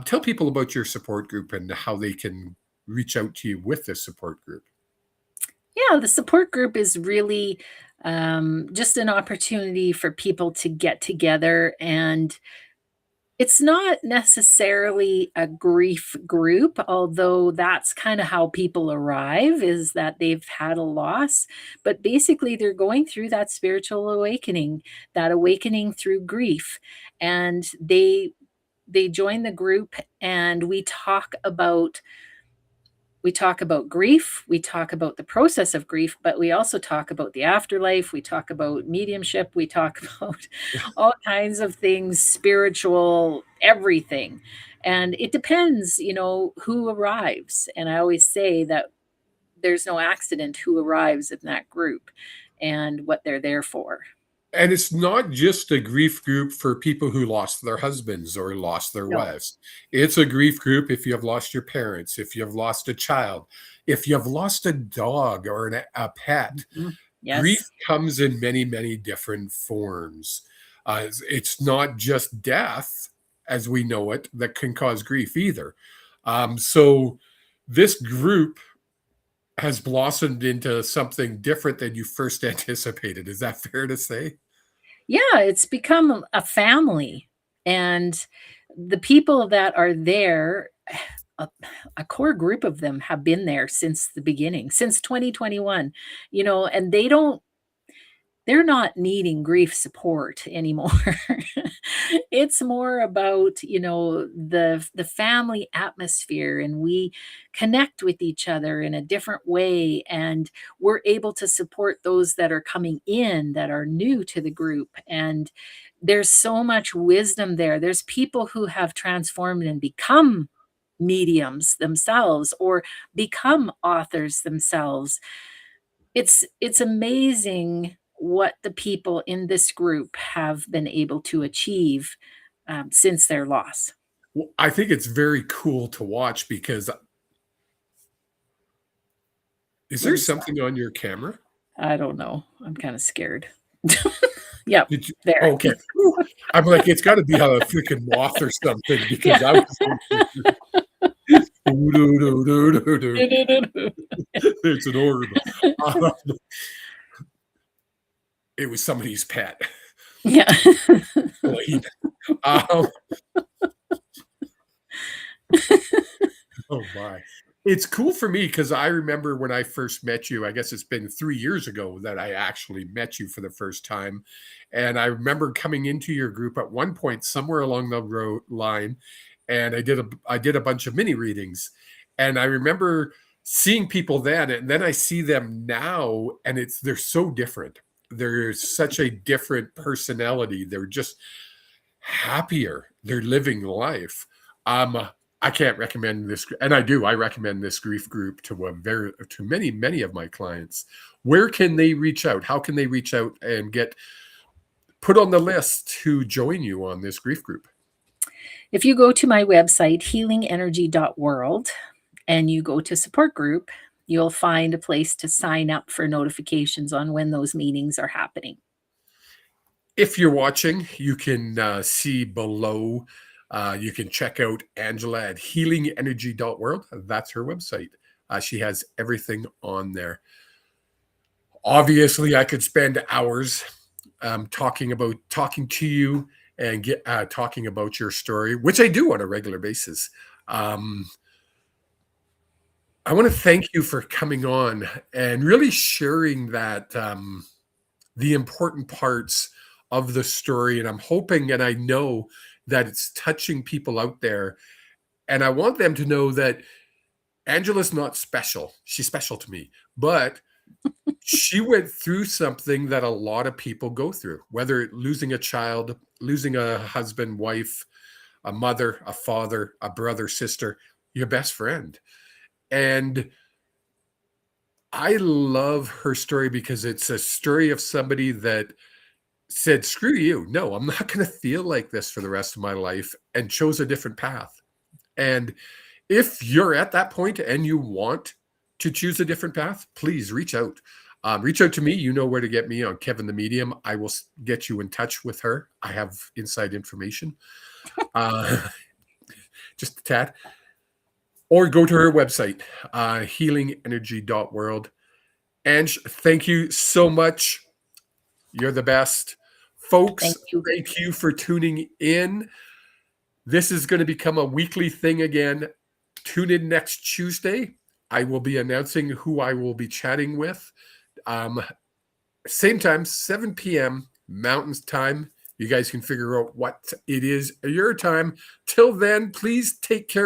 Speaker 1: Tell people about your support group and how they can reach out to you with this support group.
Speaker 2: Yeah, the support group is really just an opportunity for people to get together, and it's not necessarily a grief group, although that's kind of how people arrive, is that they've had a loss. But basically, they're going through that spiritual awakening, that awakening through grief. And they join the group and we talk about grief, we talk about the process of grief, but we also talk about the afterlife, we talk about mediumship, we talk about all kinds of things, spiritual, everything. And it depends, who arrives. And I always say that there's no accident who arrives in that group and what they're there for.
Speaker 1: And it's not just a grief group for people who lost their husbands or lost their
Speaker 2: No.
Speaker 1: wives. It's a grief group if you have lost your parents, if you have lost a child, if you have lost a dog or a pet.
Speaker 2: Mhm.
Speaker 1: Grief
Speaker 2: Yes.
Speaker 1: comes in many, many different forms. It's not just death as we know it that can cause grief either. So this group has blossomed into something different than you first anticipated. Is that fair to say?
Speaker 2: Yeah, it's become a family, and the people that are there, a, a core group of them have been there since the beginning, since 2021, and they're not needing grief support anymore. It's more about, the family atmosphere, and we connect with each other in a different way, and we're able to support those that are coming in that are new to the group. And there's so much wisdom there. There's people who have transformed and become mediums themselves or become authors themselves. It's amazing what the people in this group have been able to achieve, since their loss.
Speaker 1: Well, I think it's very cool to watch because is
Speaker 2: What
Speaker 1: there
Speaker 2: is that?
Speaker 1: something on your camera?
Speaker 2: I don't know. I'm kinda scared. Yep,
Speaker 1: Did you?
Speaker 2: there.
Speaker 1: Okay. Whew. I'm like, it's got to be a freaking moth or something
Speaker 2: Yeah.
Speaker 1: because I was doo-doo-doo-doo-doo-doo. It's an orb. Um, it was somebody's pet.
Speaker 2: Yeah.
Speaker 1: Blaine. Um, oh my. It's cool for me because I remember when I first met you, I guess it's been 3 years ago that I actually met you for the first time. And I remember coming into your group at one point somewhere along the road line, and I did a bunch of mini readings. And I remember seeing people then, and then I see them now, and they're so different. There's such a different personality. They're just happier. They're living life. Um, I can't recommend this, and I do. I recommend this grief group to many of my clients. Where can they reach out? How can they reach out and get put on the list to join you on this grief group?
Speaker 2: If you go to my website, healingenergy.world, and you go to support group, you'll find a place to sign up for notifications on when those meetings are happening.
Speaker 1: If you're watching, you can see below. You can check out Angela at healingenergy.world. That's her website. She has everything on there. Obviously, I could spend hours talking to you and talking about your story, which I do on a regular basis. Um, I want to thank you for coming on and really sharing that the important parts of the story. And I'm hoping and I know that it's touching people out there. And I want them to know that Angela's not special. She's special to me, but she went through something that a lot of people go through, whether losing a child, losing a husband, wife, a mother, a father, a brother, sister, your best friend. And I love her story because it's a story of somebody that said, screw you. No, I'm not going to feel like this for the rest of my life, and chose a different path. And if you're at that point and you want to choose a different path, please reach out. Reach out to me. You know where to get me on Kevin the Medium. I will get you in touch with her. I have inside information. Uh, just a tad. Or go to her website, healingenergy.world. Ange, thank you so much. You're the best. Folks,
Speaker 2: Thank you.
Speaker 1: thank you for tuning in. This is going to become a weekly thing again. Tune in next Tuesday. I will be announcing who I will be chatting with. Um, Same time, 7 p.m. Mountain Time. You guys can figure out what it is your time. Till then, please take care.